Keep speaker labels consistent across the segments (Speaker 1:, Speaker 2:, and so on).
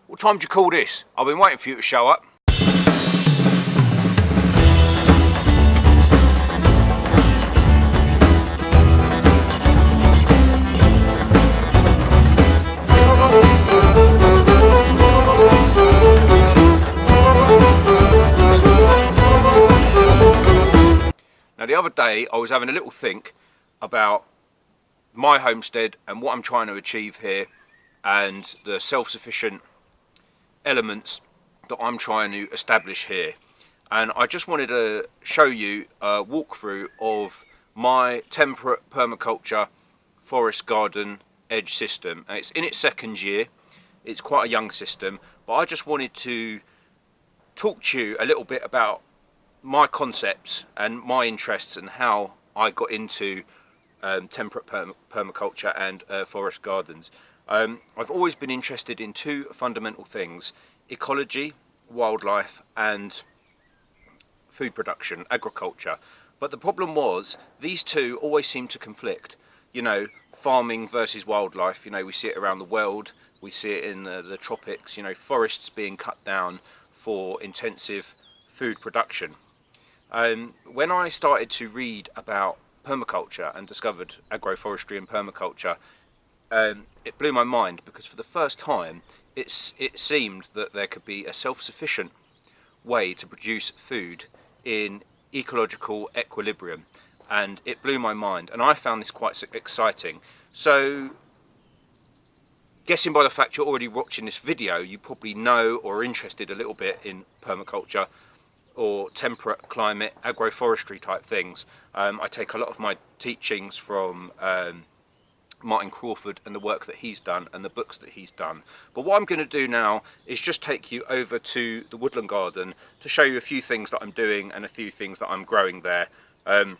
Speaker 1: What time do you call this? I've been waiting for you to show up. Now the other day I was having a little think about my homestead and what I'm trying to achieve here and the self-sufficient elements that I'm trying to establish here, and I just wanted to show you a walkthrough of my Temperate Permaculture forest garden edge system. It's in its second year, it's quite a young system, but I just wanted to talk to you a little bit about my concepts and my interests and how I got into temperate permaculture and forest gardens. I've always been interested in two fundamental things: ecology, wildlife, and food production, agriculture. But the problem was these two always seem to conflict. You know, farming versus wildlife. You know, we see it around the world. We see it in the tropics. You know, forests being cut down for intensive food production. When I started to read about permaculture and discovered agroforestry and permaculture, it blew my mind, because for the first time it seemed that there could be a self-sufficient way to produce food in ecological equilibrium, and it blew my mind, and I found this quite exciting. So, guessing by the fact you're already watching this video, you probably know or are interested a little bit in permaculture or temperate climate agroforestry type things. I take a lot of my teachings from Martin Crawford and the work that he's done and the books that he's done. But what I'm going to do now is just take you over to the woodland garden to show you a few things that I'm doing and a few things that I'm growing there. And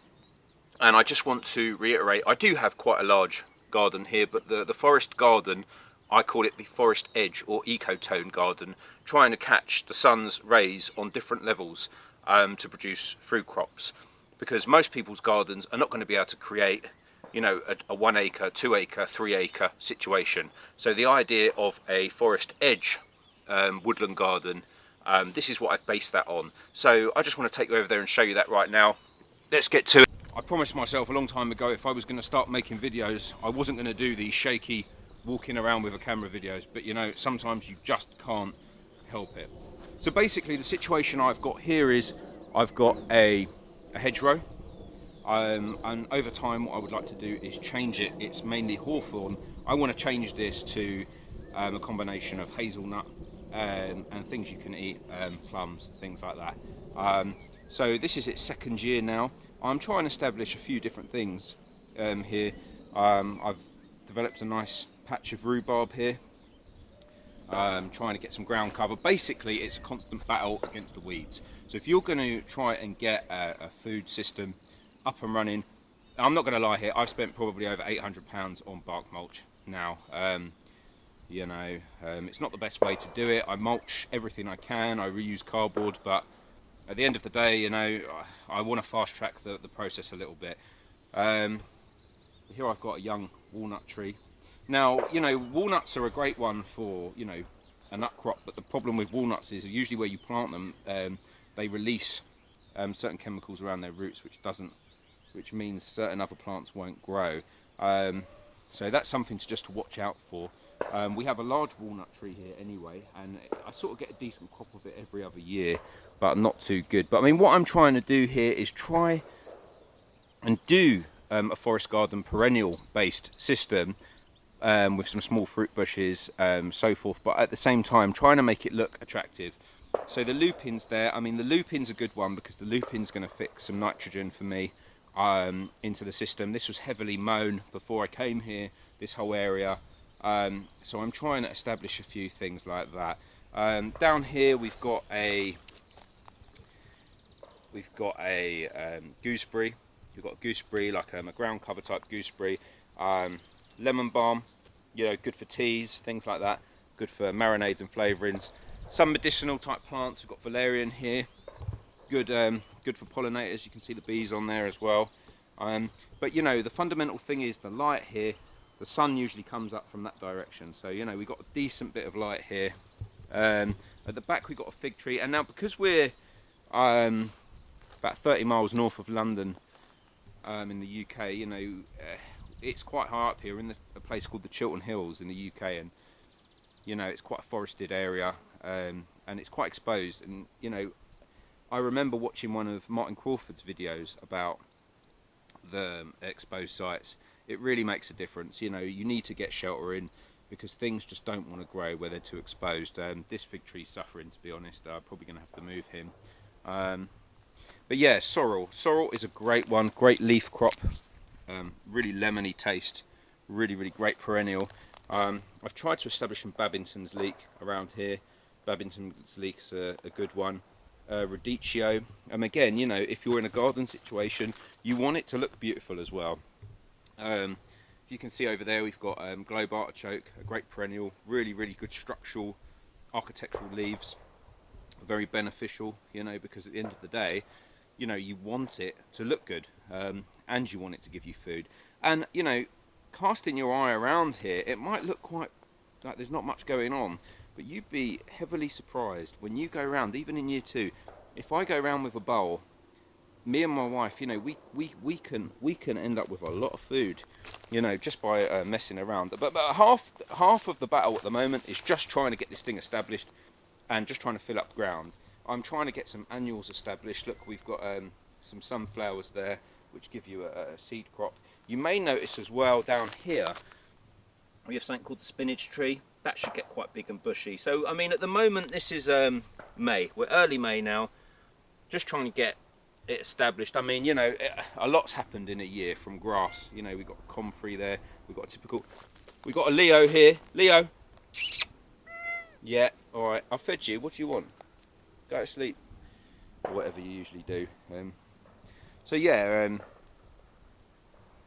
Speaker 1: I just want to reiterate, I do have quite a large garden here, but the forest garden, I call it the forest edge or ecotone garden, trying to catch the sun's rays on different levels to produce fruit crops. Because most people's gardens are not going to be able to create, you know, a 1 acre, 2 acre, 3 acre situation. So the idea of a forest edge woodland garden, this is what I've based that on. So I just want to take you over there and show you that right now. Let's get to it. I promised myself a long time ago, if I was going to start making videos, I wasn't going to do these shaky walking around with a camera videos, but you know, sometimes you just can't help it. So basically the situation I've got here is I've got a hedgerow. And over time what I would like to do is change it. It's mainly hawthorn. I want to change this to a combination of hazelnut and things you can eat, plums, things like that. So this is its second year now. I'm trying to establish a few different things here. I've developed a nice patch of rhubarb here. Trying to get some ground cover. Basically it's a constant battle against the weeds. So if you're going to try and get a food system up and running, I'm not going to lie here, I've spent probably over £800 on bark mulch now. You know, it's not the best way to do it. I mulch everything I can, I reuse cardboard, but at the end of the day, you know, I want to fast track the process a little bit. Here I've got a young walnut tree. Now, you know, walnuts are a great one for, you know, a nut crop, but the problem with walnuts is usually where you plant them, they release certain chemicals around their roots, which means certain other plants won't grow. So that's something to watch out for. We have a large walnut tree here anyway, and I sort of get a decent crop of it every other year, but not too good. But I mean, what I'm trying to do here is try and do a forest garden perennial based system with some small fruit bushes, so forth, but at the same time trying to make it look attractive. So the lupins there, I mean the lupin's a good one because the lupin's going to fix some nitrogen for me into the system. This was heavily mown before I came here, this whole area, so I'm trying to establish a few things like that. Down here we've got a gooseberry. We've got a gooseberry, like a ground cover type gooseberry. Lemon balm, you know, good for teas, things like that, good for marinades and flavourings. Some medicinal type plants, we've got valerian here, good for pollinators. You can see the bees on there as well. But you know, the fundamental thing is the light here. The sun usually comes up from that direction, so you know, we've got a decent bit of light here At the back we've got a fig tree, and now because we're about 30 miles north of London, in the UK, you know, it's quite high up here in a place called the Chiltern Hills in the UK, and you know, it's quite a forested area, and it's quite exposed. And you know, I remember watching one of Martin Crawford's videos about the exposed sites. It really makes a difference. You know, you need to get shelter in because things just don't want to grow where they're too exposed. This fig tree's suffering, to be honest. I'm probably going to have to move him. But yeah, sorrel. Sorrel is a great one, great leaf crop, really lemony taste, really great perennial. I've tried to establish some Babington's leek around here. Babington's leek's a good one. Radicchio. Again, you know, if you're in a garden situation, you want it to look beautiful as well. If you can see over there, we've got globe artichoke, a great perennial, really good structural, architectural leaves, very beneficial, you know, because at the end of the day, you know, you want it to look good, and you want it to give you food. And you know, casting your eye around here, it might look quite like there's not much going on, but you'd be heavily surprised when you go around, even in year 2. If I go around with a bowl, me and my wife, you know, we can end up with a lot of food, you know, just by messing around. But half of the battle at the moment is just trying to get this thing established and just trying to fill up ground. I'm trying to get some annuals established. Look, we've got some sunflowers there, which give you a seed crop. You may notice as well down here, we have something called the spinach tree. That should get quite big and bushy. So, I mean, at the moment, this is May. We're early May now, just trying to get it established. I mean, you know, a lot's happened in a year from grass. You know, we've got comfrey there. We've got a typical... We've got a Leo here. Leo! Yeah, all right. I've fed you. What do you want? Go to sleep, or whatever you usually do. So yeah,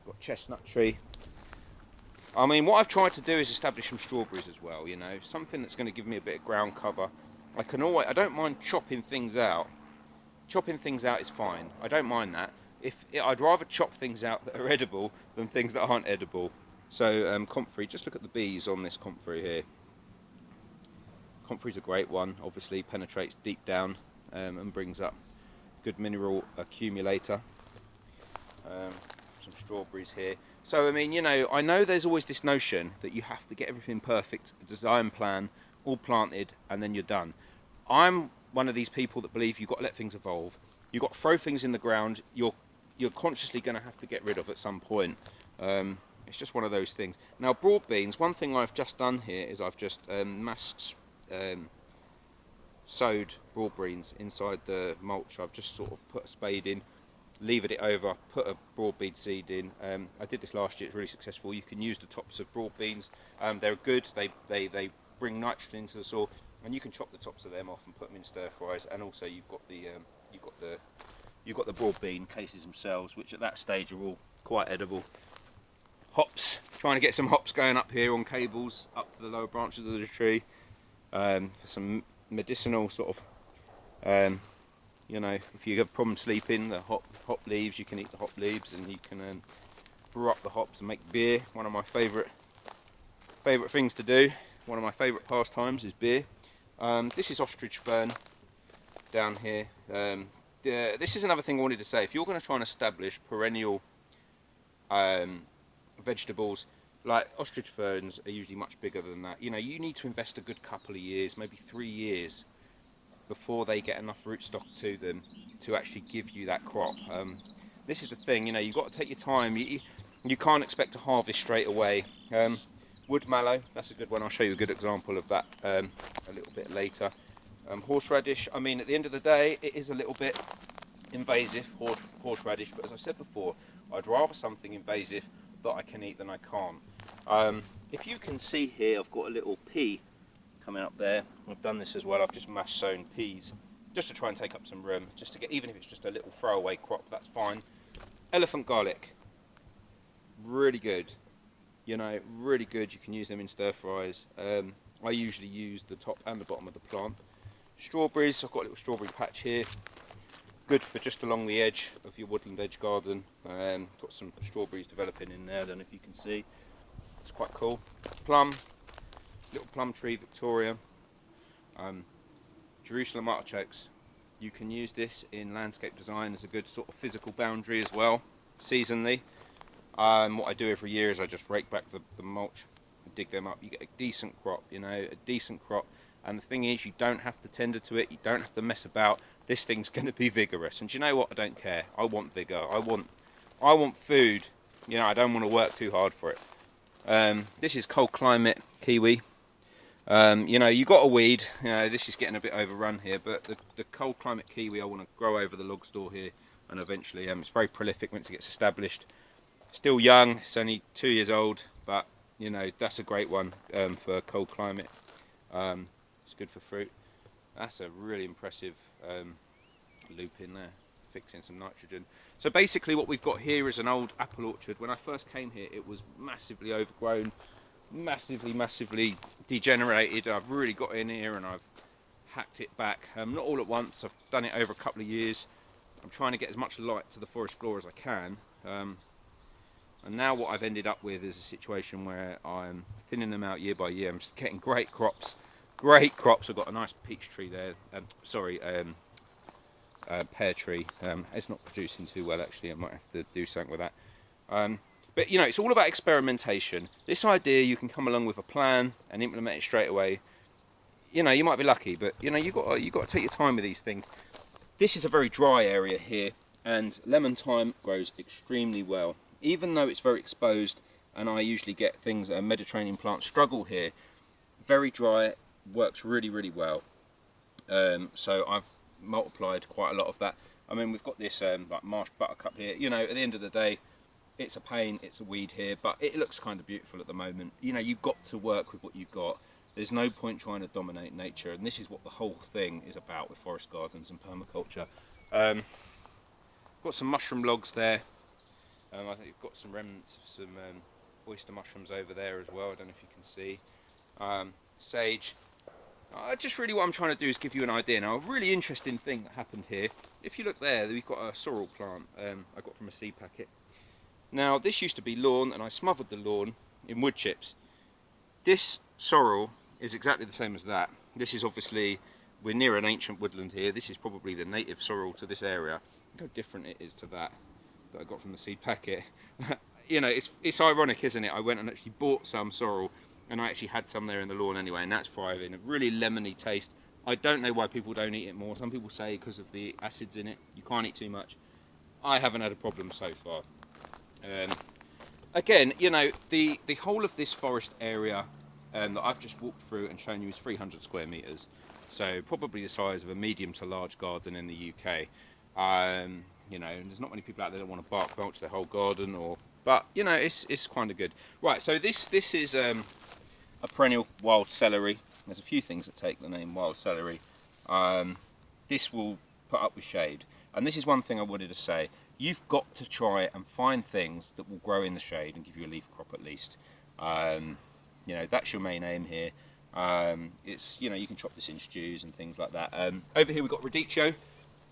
Speaker 1: got chestnut tree. I mean, what I've tried to do is establish some strawberries as well. You know, something that's going to give me a bit of ground cover. I don't mind chopping things out. Chopping things out is fine. I don't mind that. I'd rather chop things out that are edible than things that aren't edible. So comfrey. Just look at the bees on this comfrey here. Comfrey's a great one, obviously penetrates deep down and brings up good mineral accumulator. Some strawberries here. So I mean, you know, I know there's always this notion that you have to get everything perfect, a design plan, all planted, and then you're done. I'm one of these people that believe you've got to let things evolve. You've got to throw things in the ground you're consciously going to have to get rid of at some point. It's just one of those things. Now broad beans, one thing I've just done here is I've just sowed broad beans inside the mulch. I've just sort of put a spade in, levered it over, put a broad bean seed in. I did this last year, it's really successful. You can use the tops of broad beans. They're good, they bring nitrogen into the soil, and you can chop the tops of them off and put them in stir fries. And also you've got the broad bean cases themselves, which at that stage are all quite edible. Hops, trying to get some hops going up here on cables up to the lower branches of the tree. For some medicinal sort of, you know, if you have a problem sleeping, the hop leaves, you can eat the hop leaves, and you can brew up the hops and make beer. One of my favourite things to do, one of my favourite pastimes is beer. This is ostrich fern down here. This is another thing I wanted to say. If you're going to try and establish perennial vegetables, like ostrich ferns are usually much bigger than that. You know, you need to invest a good couple of years, maybe 3 years, before they get enough rootstock to them to actually give you that crop. This is the thing, you know, you've got to take your time. You can't expect to harvest straight away. Wood mallow, that's a good one. I'll show you a good example of that a little bit later. Horseradish, I mean, at the end of the day, it is a little bit invasive, horseradish, but as I said before, I'd rather something invasive that I can eat than I can't. If you can see here, I've got a little pea coming up there. I've done this as well. I've just mass sown peas just to try and take up some room, just to get, even if it's just a little throwaway crop, that's fine. Elephant garlic, really good. You know, really good. You can use them in stir fries. I usually use the top and the bottom of the plant. Strawberries, I've got a little strawberry patch here. Good for just along the edge of your woodland edge garden. Got some strawberries developing in there, I don't know if you can see. It's quite cool. Plum, little plum tree, Victoria. Jerusalem artichokes. You can use this in landscape design as a good sort of physical boundary as well, seasonally. What I do every year is I just rake back the mulch and dig them up. You get a decent crop, you know, a decent crop. And the thing is, you don't have to tend to it, you don't have to mess about. This thing's going to be vigorous. And do you know what? I don't care. I want vigour. I want food. You know, I don't want to work too hard for it. This is cold climate kiwi. You know, you got a weed. You know, this is getting a bit overrun here, but the cold climate kiwi I want to grow over the log store here, and eventually, it's very prolific once it gets established. Still young. It's only 2 years old, but you know, that's a great one for cold climate. It's good for fruit. That's a really impressive loop in there, fixing some nitrogen. So basically what we've got here is an old apple orchard. When I first came here, it was massively overgrown, massively degenerated. I've really got in here and I've hacked it back, not all at once. I've done it over a couple of years. I'm trying to get as much light to the forest floor as I can, and now what I've ended up with is a situation where I'm thinning them out year by year. I'm just getting great crops. I've got a nice peach tree there, pear tree. It's not producing too well actually. I might have to do something with that. But you know, it's all about experimentation. This idea, you can come along with a plan and implement it straight away. You know, you might be lucky, but you know, you got to take your time with these things. This is a very dry area here, and lemon thyme grows extremely well, even though it's very exposed. And I usually get things, Mediterranean plants struggle here. Very dry, works really well. So I've multiplied quite a lot of that. I mean, we've got this like marsh buttercup here. You know, at the end of the day, it's a pain, it's a weed here, but it looks kind of beautiful at the moment. You know, you've got to work with what you've got. There's no point trying to dominate nature, and this is what the whole thing is about with forest gardens and permaculture. Got some mushroom logs there. I think you've got some remnants of some oyster mushrooms over there as well. I don't know if you can see. Sage. Just really what I'm trying to do is give you an idea. Now, a really interesting thing that happened here. If you look there, we've got a sorrel plant I got from a seed packet. Now, this used to be lawn, and I smothered the lawn in wood chips. This sorrel is exactly the same as that. This is obviously, we're near an ancient woodland here. This is probably the native sorrel to this area. Look how different it is to that I got from the seed packet. You know, it's ironic, isn't it? I went and actually bought some sorrel, and I actually had some there in the lawn anyway, and that's thriving. A really lemony taste. I don't know why people don't eat it more. Some people say because of the acids in it. You can't eat too much. I haven't had a problem so far. Again, you know, the whole of this forest area that I've just walked through and shown you is 300 square metres. So probably the size of a medium to large garden in the UK. You know, and there's not many people out there that want to bark mulch their whole garden, but you know, it's kind of good. Right, so this is a perennial wild celery. There's a few things that take the name wild celery. This will put up with shade, and this is one thing I wanted to say. You've got to try and find things that will grow in the shade and give you a leaf crop at least. You know, that's your main aim here. It's, you know, you can chop this in stews and things like that. Over here we've got radicchio.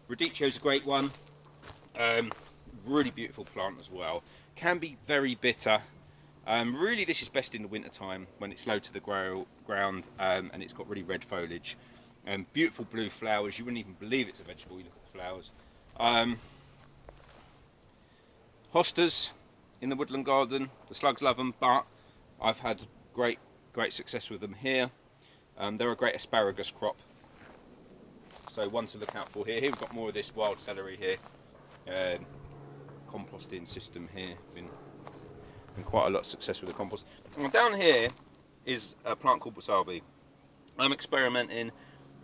Speaker 1: Radicchio's a great one. Really beautiful plant as well. Can be very bitter. Really, this is best in the winter time when it's low to the ground and it's got really red foliage. Beautiful blue flowers. You wouldn't even believe it's a vegetable. You look at the flowers. Hostas in the woodland garden. The slugs love them, but I've had great success with them here. They're a great asparagus crop. So one to look out for here. Here we've got more of this wild celery here. Composting system here. Been quite a lot of success with the compost. And down here is a plant called wasabi. I'm experimenting.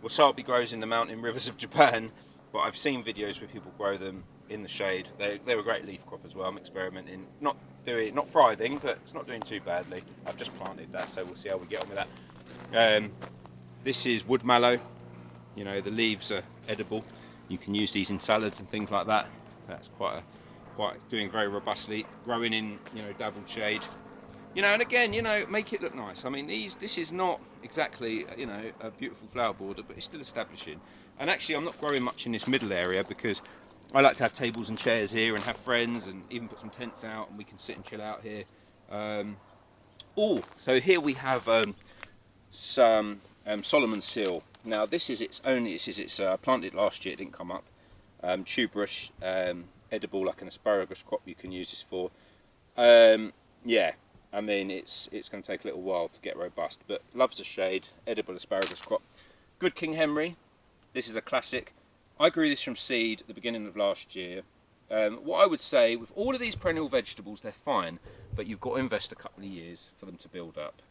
Speaker 1: Wasabi grows in the mountain rivers of Japan, but I've seen videos where people grow them in the shade. They're a great leaf crop as well. I'm experimenting. Not thriving, but it's not doing too badly. I've just planted that, so we'll see how we get on with that. This is wood mallow. You know, the leaves are edible. You can use these in salads and things like that. That's quite doing very robustly, growing in, you know, dabbled shade. You know, and again, you know, make it look nice. I mean, this is not exactly, you know, a beautiful flower border, but it's still establishing. And actually, I'm not growing much in this middle area because I like to have tables and chairs here and have friends and even put some tents out and we can sit and chill out here. So here we have some Solomon seal. Now this is its I planted it last year, it didn't come up. Tuberous, edible, like an asparagus crop you can use this for. Yeah, I mean it's going to take a little while to get robust, but loves the shade, edible asparagus crop. Good King Henry, this is a classic. I grew this from seed at the beginning of last year. What I would say, with all of these perennial vegetables, they're fine, but you've got to invest a couple of years for them to build up.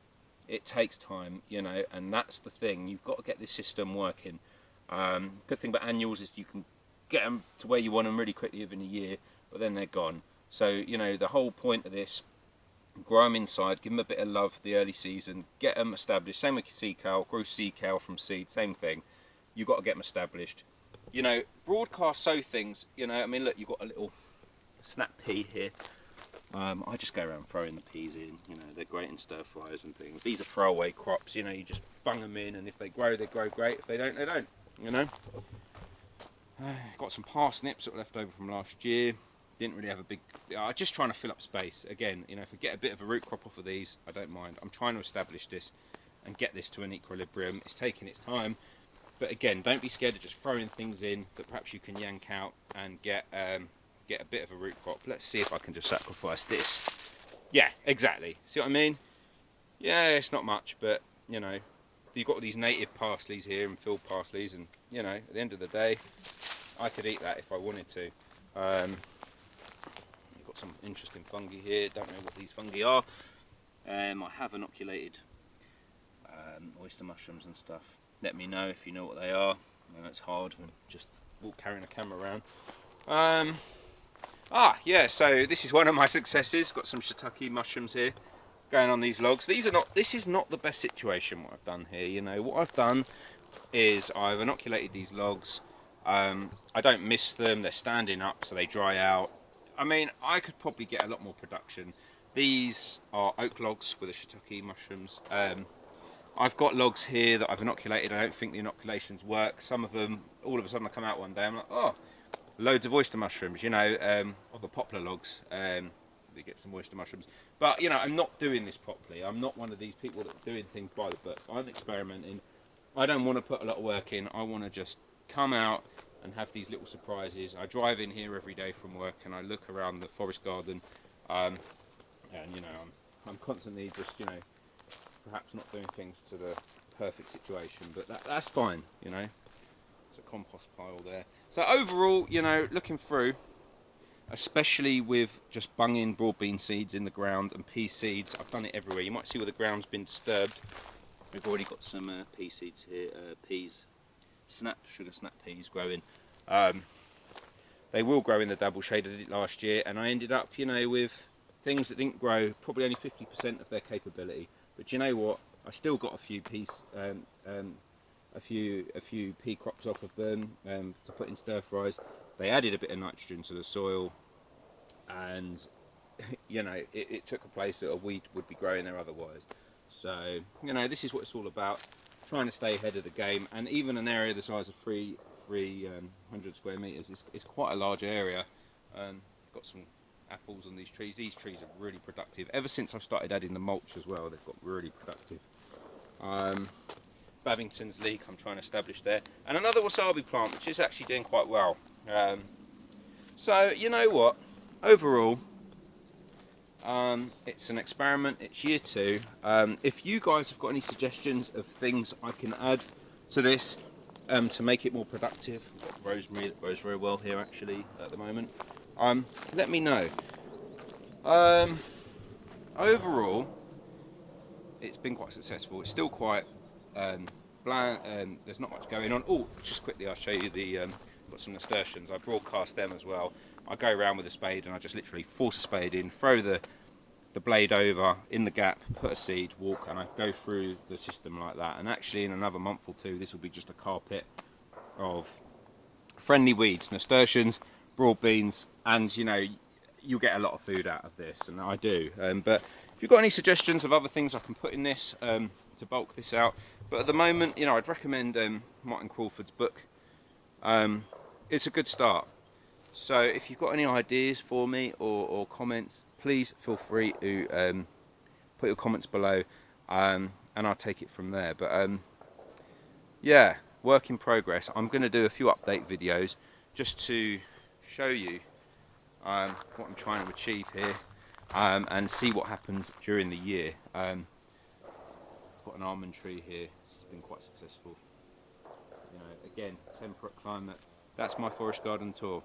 Speaker 1: It takes time, you know, and that's the thing. You've got to get this system working. Good thing about annuals is you can get them to where you want them really quickly within a year, but then they're gone. So, you know, the whole point of this, grow them inside, give them a bit of love the early season, get them established. Same with sea cow, grow sea cow from seed, same thing. You've got to get them established. You know, broadcast sow things, you know, I mean, look, you've got a little snap pea here. I just go around throwing the peas in, you know, they're great in stir fries and things. These are throwaway crops, you know, you just bung them in, and if they grow great. If they don't, they don't, you know. Got some parsnips that were left over from last year. Didn't really have a big, I'm just trying to fill up space. Again, you know, if we get a bit of a root crop off of these, I don't mind. I'm trying to establish this and get this to an equilibrium. It's taking its time. But again, don't be scared of just throwing things in that perhaps you can yank out and get a bit of a root crop. Let's see if I can just sacrifice this. Yeah, exactly. See what I mean? Yeah, it's not much, but you know, you've got these native parsleys here and field parsleys, and you know, at the end of the day, I could eat that if I wanted to. You've got some interesting fungi here. Don't know what these fungi are. I have inoculated oyster mushrooms and stuff. Let me know if you know what they are. I know it's hard when just carrying a camera around. Yeah, so this is one of my successes. Got some shiitake mushrooms here going on these logs. This is not the best situation what I've done here. You know, what I've done is I've inoculated these logs. I don't miss them, they're standing up so they dry out. I mean, I could probably get a lot more production. These are oak logs with the shiitake mushrooms. I've got logs here that I've inoculated. I don't think the inoculations work. Some of them, all of a sudden I come out one day, I'm like, oh, loads of oyster mushrooms, you know, or the poplar logs. We get some oyster mushrooms. But, you know, I'm not doing this properly. I'm not one of these people that are doing things by the book. I'm experimenting. I don't want to put a lot of work in. I want to just come out and have these little surprises. I drive in here every day from work and I look around the forest garden. And, you know, I'm constantly just, you know, perhaps not doing things to the perfect situation, but that's fine, you know. There's a compost pile there. So overall, you know, looking through, especially with just bunging broad bean seeds in the ground and pea seeds, I've done it everywhere. You might see where the ground's been disturbed. We've already got some pea seeds here, peas, sugar snap peas growing. They will grow in the double shade. I did it last year, and I ended up, you know, with things that didn't grow, probably only 50% of their capability. But you know what? I still got a few peas, a few pea crops off of them to put in stir fries. They added a bit of nitrogen to the soil, and you know, it took a place that a weed would be growing there otherwise. So you know, this is what it's all about: trying to stay ahead of the game. And even an area the size of 300 square meters is quite a large area. Got some apples on these trees. These trees are really productive. Ever since I've started adding the mulch as well, they've got really productive. Babington's leek I'm trying to establish there, and another wasabi plant which is actually doing quite well. So you know what, overall it's an experiment. It's year 2. If you guys have got any suggestions of things I can add to this to make it more productive, we've got rosemary that grows very well here actually at the moment, let me know. Overall, it's been quite successful. It's still quite bland. There's not much going on. Oh, just quickly, I'll show you the. Got some nasturtiums. I broadcast them as well. I go around with a spade and I just literally force a spade in, throw the blade over in the gap, put a seed, walk, and I go through the system like that. And actually, in another month or 2, this will be just a carpet of friendly weeds, nasturtiums, broad beans, and you know, you'll get a lot of food out of this, and I do. But if you've got any suggestions of other things I can put in this to bulk this out, but at the moment, you know, I'd recommend Martin Crawford's book. It's a good start. So if you've got any ideas for me or comments, please feel free to put your comments below, and I'll take it from there. But yeah, work in progress. I'm going to do a few update videos just to show you what I'm trying to achieve here, and see what happens during the year. I've got an almond tree here. It's been quite successful. You know, again, temperate climate. That's my forest garden tour.